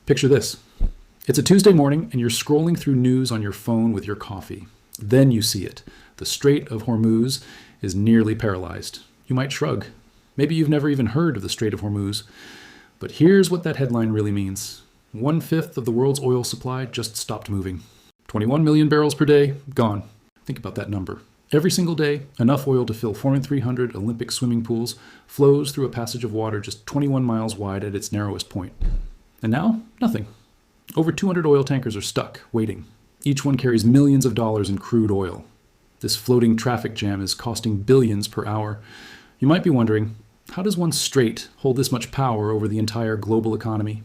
Picture this. It's a Tuesday morning and you're scrolling through news on your phone with your coffee. Then you see it. The Strait of Hormuz is nearly paralyzed. You might shrug. Maybe you've never even heard of the Strait of Hormuz. But here's what that headline really means. 1/5 of the world's oil supply just stopped moving. 21 million barrels per day, gone. Think about that number. Every single day, enough oil to fill 4,300 Olympic swimming pools flows through a passage of water just 21 miles wide at its narrowest point. And now, nothing. Over 200 oil tankers are stuck, waiting. Each one carries millions of dollars in crude oil. This floating traffic jam is costing billions per hour. You might be wondering, how does one strait hold this much power over the entire global economy?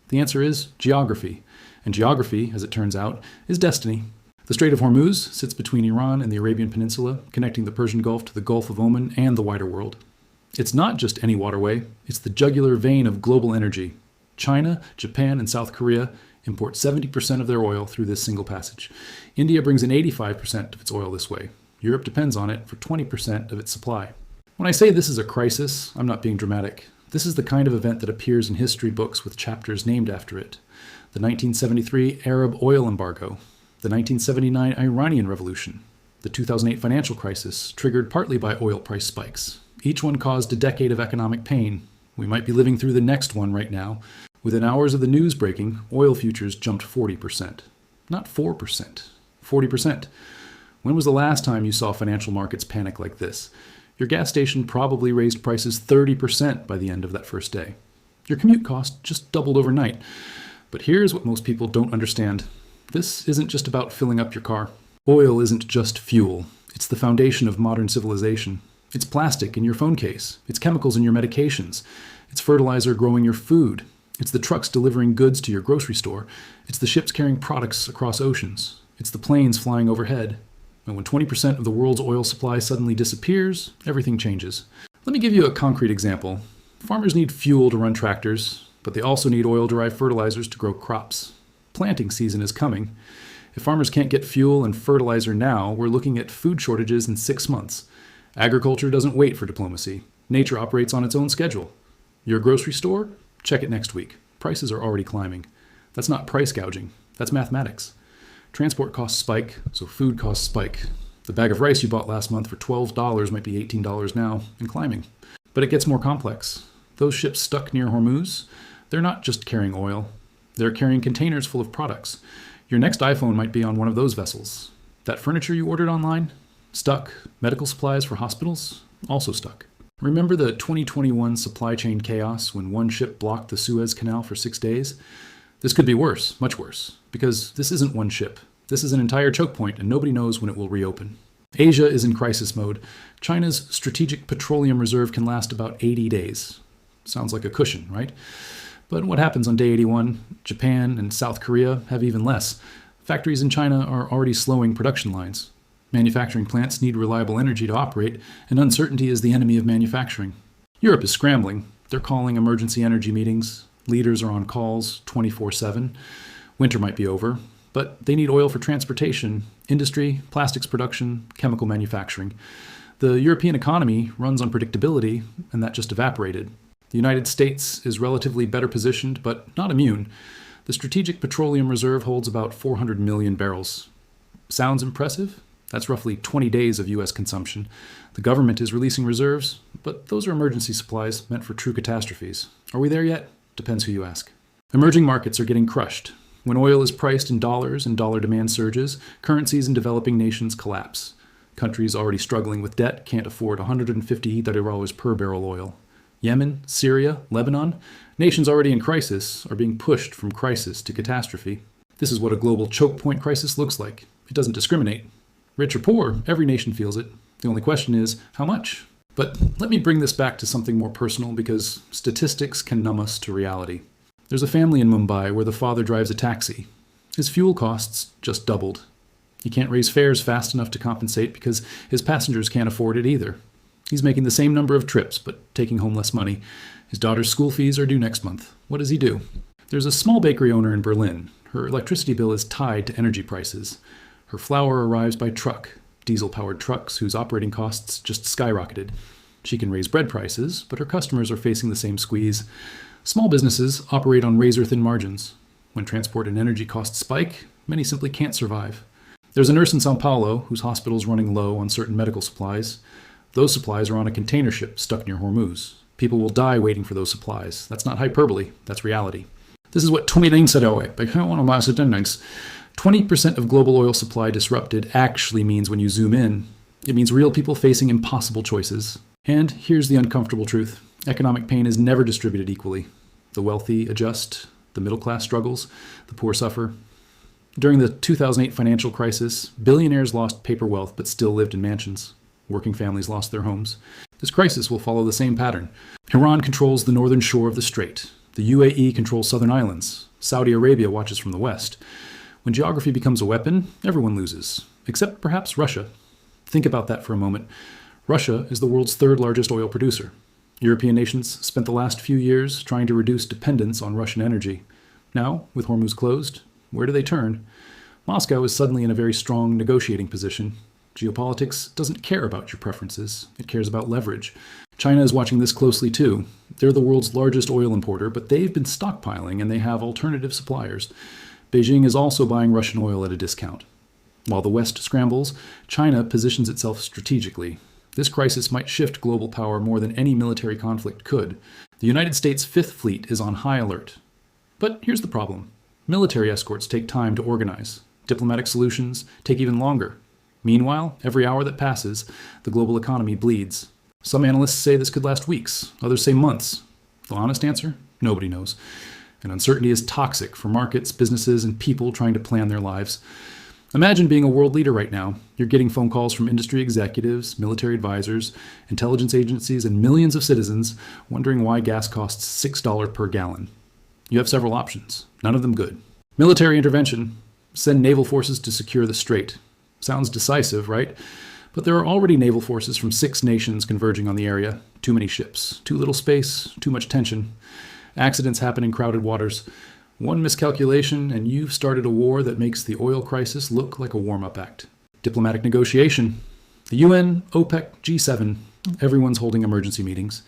The answer is geography. And geography, as it turns out, is destiny. The Strait of Hormuz sits between Iran and the Arabian Peninsula, connecting the Persian Gulf to the Gulf of Oman and the wider world. It's not just any waterway, it's the jugular vein of global energy. China, Japan, and South Korea import 70% of their oil through this single passage. India brings in 85% of its oil this way. Europe depends on it for 20% of its supply. When I say this is a crisis, I'm not being dramatic. This is the kind of event that appears in history books with chapters named after it. The 1973 Arab oil embargo, the 1979 Iranian Revolution, the 2008 financial crisis, triggered partly by oil price spikes. Each one caused a decade of economic pain. We might be living through the next one right now. Within hours of the news breaking, oil futures jumped 40%. Not 4%, 40%. When was the last time you saw financial markets panic like this? Your gas station probably raised prices 30% by the end of that first day. Your commute cost just doubled overnight. But here's what most people don't understand. This isn't just about filling up your car. Oil isn't just fuel. It's the foundation of modern civilization. It's plastic in your phone case. It's chemicals in your medications. It's fertilizer growing your food. It's the trucks delivering goods to your grocery store. It's the ships carrying products across oceans. It's the planes flying overhead. And when 20% of the world's oil supply suddenly disappears, everything changes. Let me give you a concrete example. Farmers need fuel to run tractors, but they also need oil-derived fertilizers to grow crops. Planting season is coming. If farmers can't get fuel and fertilizer now, we're looking at food shortages in 6 months. Agriculture doesn't wait for diplomacy. Nature operates on its own schedule. Your grocery store? Check it next week. Prices are already climbing. That's not price gouging. That's mathematics. Transport costs spike, so food costs spike. The bag of rice you bought last month for $12 might be $18 now and climbing. But it gets more complex. Those ships stuck near Hormuz, they're not just carrying oil. They're carrying containers full of products. Your next iPhone might be on one of those vessels. That furniture you ordered online? Stuck. Medical supplies for hospitals? Also stuck. Remember the 2021 supply chain chaos when one ship blocked the Suez Canal for 6 days? This could be worse, much worse, because this isn't one ship. This is an entire choke point, and nobody knows when it will reopen. Asia is in crisis mode. China's strategic petroleum reserve can last about 80 days. Sounds like a cushion, right? But what happens on day 81? Japan and South Korea have even less. Factories in China are already slowing production lines. Manufacturing plants need reliable energy to operate, and uncertainty is the enemy of manufacturing. Europe is scrambling. They're calling emergency energy meetings. Leaders are on calls 24/7. Winter might be over, but they need oil for transportation, industry, plastics production, chemical manufacturing. The European economy runs on predictability, and that just evaporated. The United States is relatively better positioned, but not immune. The Strategic Petroleum Reserve holds about 400 million barrels. Sounds impressive? That's roughly 20 days of U.S. consumption. The government is releasing reserves, but those are emergency supplies meant for true catastrophes. Are we there yet? Depends who you ask. Emerging markets are getting crushed. When oil is priced in dollars and dollar demand surges, currencies in developing nations collapse. Countries already struggling with debt can't afford $150 per barrel oil. Yemen, Syria, Lebanon, nations already in crisis are being pushed from crisis to catastrophe. This is what a global choke point crisis looks like. It doesn't discriminate. Rich or poor, every nation feels it. The only question is, how much? But let me bring this back to something more personal because statistics can numb us to reality. There's a family in Mumbai where the father drives a taxi. His fuel costs just doubled. He can't raise fares fast enough to compensate because his passengers can't afford it either. He's making the same number of trips, but taking home less money. His daughter's school fees are due next month. What does he do? There's a small bakery owner in Berlin. Her electricity bill is tied to energy prices. Her flour arrives by truck, diesel-powered trucks whose operating costs just skyrocketed. She can raise bread prices, but her customers are facing the same squeeze. Small businesses operate on razor-thin margins. When transport and energy costs spike, many simply can't survive. There's a nurse in Sao Paulo whose hospital is running low on certain medical supplies. Those supplies are on a container ship stuck near Hormuz. People will die waiting for those supplies. That's not hyperbole, that's reality. This is what 20% of global oil supply disrupted actually means when you zoom in. It means real people facing impossible choices. And here's the uncomfortable truth. Economic pain is never distributed equally. The wealthy adjust, the middle class struggles, the poor suffer. During the 2008 financial crisis, billionaires lost paper wealth but still lived in mansions. Working families lost their homes. This crisis will follow the same pattern. Iran controls the northern shore of the strait. The UAE controls southern islands. Saudi Arabia watches from the west. When geography becomes a weapon, everyone loses, except perhaps Russia. Think about that for a moment. Russia is the world's third largest oil producer. European nations spent the last few years trying to reduce dependence on Russian energy. Now, with Hormuz closed, where do they turn? Moscow is suddenly in a very strong negotiating position. Geopolitics doesn't care about your preferences. It cares about leverage. China is watching this closely too. They're the world's largest oil importer, but they've been stockpiling and they have alternative suppliers. Beijing is also buying Russian oil at a discount. While the West scrambles, China positions itself strategically. This crisis might shift global power more than any military conflict could. The United States' Fifth Fleet is on high alert. But here's the problem. Military escorts take time to organize. Diplomatic solutions take even longer. Meanwhile, every hour that passes, the global economy bleeds. Some analysts say this could last weeks. Others say months. The honest answer? Nobody knows. And uncertainty is toxic for markets, businesses, and people trying to plan their lives. Imagine being a world leader right now. You're getting phone calls from industry executives, military advisors, intelligence agencies, and millions of citizens wondering why gas costs $6 per gallon. You have several options, none of them good. Military intervention. Send naval forces to secure the strait. Sounds decisive, right? But there are already naval forces from 6 nations converging on the area. Too many ships, too little space, too much tension. Accidents happen in crowded waters. One miscalculation, and you've started a war that makes the oil crisis look like a warm-up act. Diplomatic negotiation. The UN, OPEC, G7, everyone's holding emergency meetings.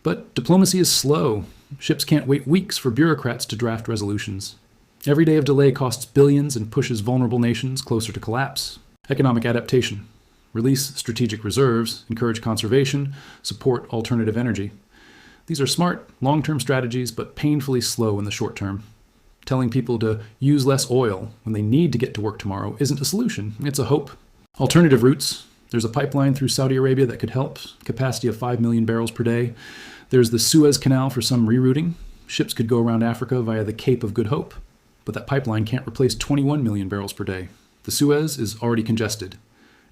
But diplomacy is slow. Ships can't wait weeks for bureaucrats to draft resolutions. Every day of delay costs billions and pushes vulnerable nations closer to collapse. Economic adaptation. Release strategic reserves, encourage conservation, support alternative energy. These are smart, long-term strategies, but painfully slow in the short term. Telling people to use less oil when they need to get to work tomorrow isn't a solution, it's a hope. Alternative routes. There's a pipeline through Saudi Arabia that could help, capacity of 5 million barrels per day. There's the Suez Canal for some rerouting. Ships could go around Africa via the Cape of Good Hope. But that pipeline can't replace 21 million barrels per day. The Suez is already congested.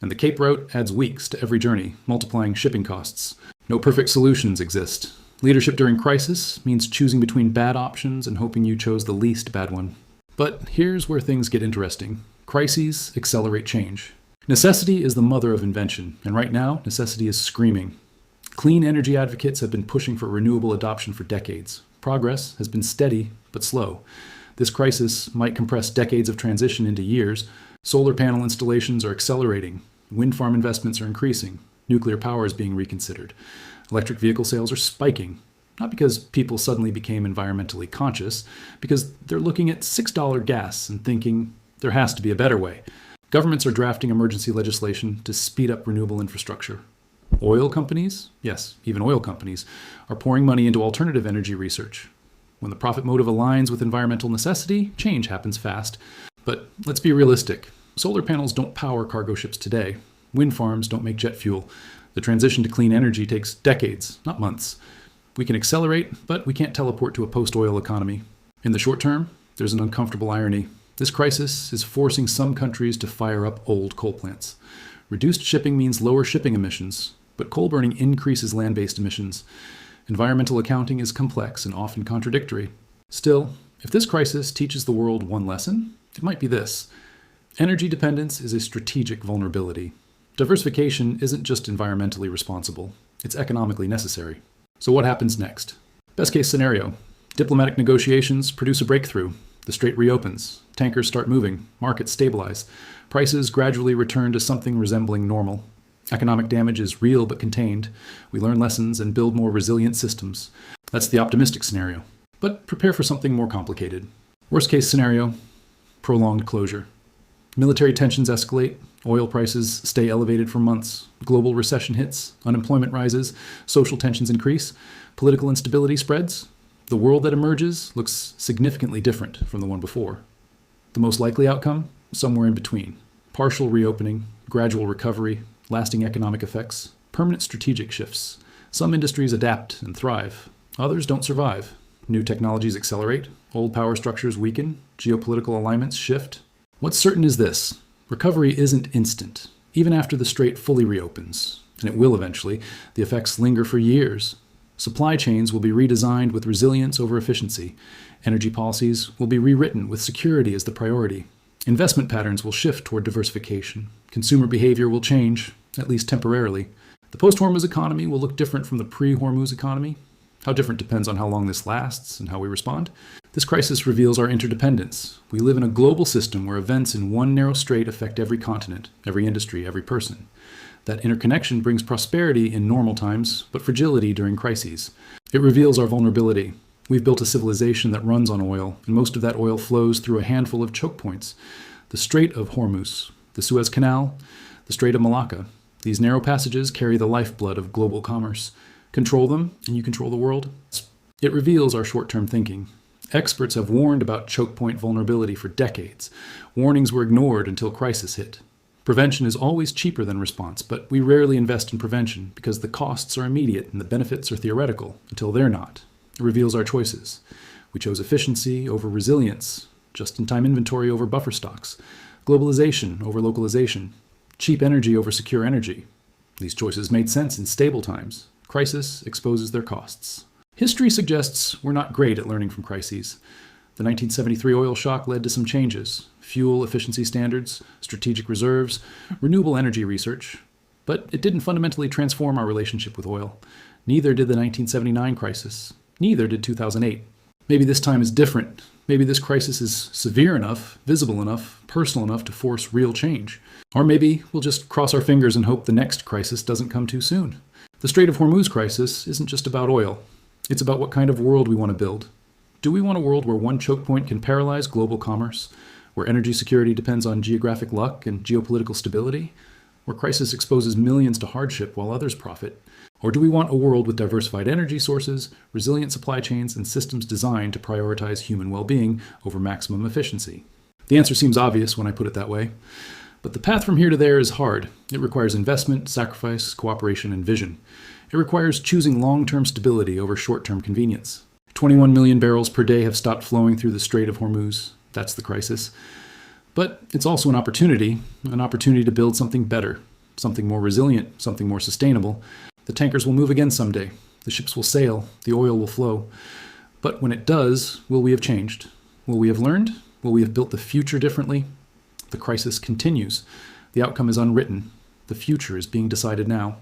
And the Cape route adds weeks to every journey, multiplying shipping costs. No perfect solutions exist. Leadership during crisis means choosing between bad options and hoping you chose the least bad one. But here's where things get interesting. Crises accelerate change. Necessity is the mother of invention, and right now, necessity is screaming. Clean energy advocates have been pushing for renewable adoption for decades. Progress has been steady, but slow. This crisis might compress decades of transition into years. Solar panel installations are accelerating. Wind farm investments are increasing. Nuclear power is being reconsidered. Electric vehicle sales are spiking. Not because people suddenly became environmentally conscious, because they're looking at $6 gas and thinking there has to be a better way. Governments are drafting emergency legislation to speed up renewable infrastructure. Oil companies, yes, even oil companies, are pouring money into alternative energy research. When the profit motive aligns with environmental necessity, change happens fast. But let's be realistic. Solar panels don't power cargo ships today. Wind farms don't make jet fuel. The transition to clean energy takes decades, not months. We can accelerate, but we can't teleport to a post-oil economy. In the short term, there's an uncomfortable irony. This crisis is forcing some countries to fire up old coal plants. Reduced shipping means lower shipping emissions, but coal burning increases land-based emissions. Environmental accounting is complex and often contradictory. Still, if this crisis teaches the world one lesson, it might be this. Energy dependence is a strategic vulnerability. Diversification isn't just environmentally responsible, it's economically necessary. So what happens next? Best case scenario, diplomatic negotiations produce a breakthrough. The strait reopens, tankers start moving, markets stabilize, prices gradually return to something resembling normal. Economic damage is real but contained. We learn lessons and build more resilient systems. That's the optimistic scenario. But prepare for something more complicated. Worst case scenario, prolonged closure. Military tensions escalate, oil prices stay elevated for months, global recession hits, unemployment rises, social tensions increase, political instability spreads. The world that emerges looks significantly different from the one before. The most likely outcome? Somewhere in between. Partial reopening, gradual recovery, lasting economic effects, permanent strategic shifts. Some industries adapt and thrive. Others don't survive. New technologies accelerate, old power structures weaken, geopolitical alignments shift. What's certain is this: recovery isn't instant. Even after the strait fully reopens, and it will eventually, the effects linger for years. Supply chains will be redesigned with resilience over efficiency. Energy policies will be rewritten with security as the priority. Investment patterns will shift toward diversification. Consumer behavior will change, at least temporarily. The post-Hormuz economy will look different from the pre-Hormuz economy. How different depends on how long this lasts and how we respond. This crisis reveals our interdependence. We live in a global system where events in one narrow strait affect every continent, every industry, every person. That interconnection brings prosperity in normal times, but fragility during crises. It reveals our vulnerability. We've built a civilization that runs on oil, and most of that oil flows through a handful of choke points. The Strait of Hormuz, the Suez Canal, the Strait of Malacca. These narrow passages carry the lifeblood of global commerce. Control them, and you control the world. It reveals our short-term thinking. Experts have warned about choke point vulnerability for decades. Warnings were ignored until crisis hit. Prevention is always cheaper than response, but we rarely invest in prevention because the costs are immediate and the benefits are theoretical until they're not. It reveals our choices. We chose efficiency over resilience, just-in-time inventory over buffer stocks, globalization over localization, cheap energy over secure energy. These choices made sense in stable times. Crisis exposes their costs. History suggests we're not great at learning from crises. The 1973 oil shock led to some changes: fuel efficiency standards, strategic reserves, renewable energy research. But it didn't fundamentally transform our relationship with oil. Neither did the 1979 crisis. Neither did 2008. Maybe this time is different. Maybe this crisis is severe enough, visible enough, personal enough to force real change. Or maybe we'll just cross our fingers and hope the next crisis doesn't come too soon. The Strait of Hormuz crisis isn't just about oil. It's about what kind of world we want to build. Do we want a world where one choke point can paralyze global commerce? Where energy security depends on geographic luck and geopolitical stability? Where crisis exposes millions to hardship while others profit? Or do we want a world with diversified energy sources, resilient supply chains, and systems designed to prioritize human well-being over maximum efficiency? The answer seems obvious when I put it that way. But the path from here to there is hard. It requires investment, sacrifice, cooperation, and vision. It requires choosing long-term stability over short-term convenience. 21 million barrels per day have stopped flowing through the Strait of Hormuz. That's the crisis. But it's also an opportunity to build something better, something more resilient, something more sustainable. The tankers will move again someday. The ships will sail. The oil will flow. But when it does, will we have changed? Will we have learned? Will we have built the future differently? The crisis continues. The outcome is unwritten. The future is being decided now.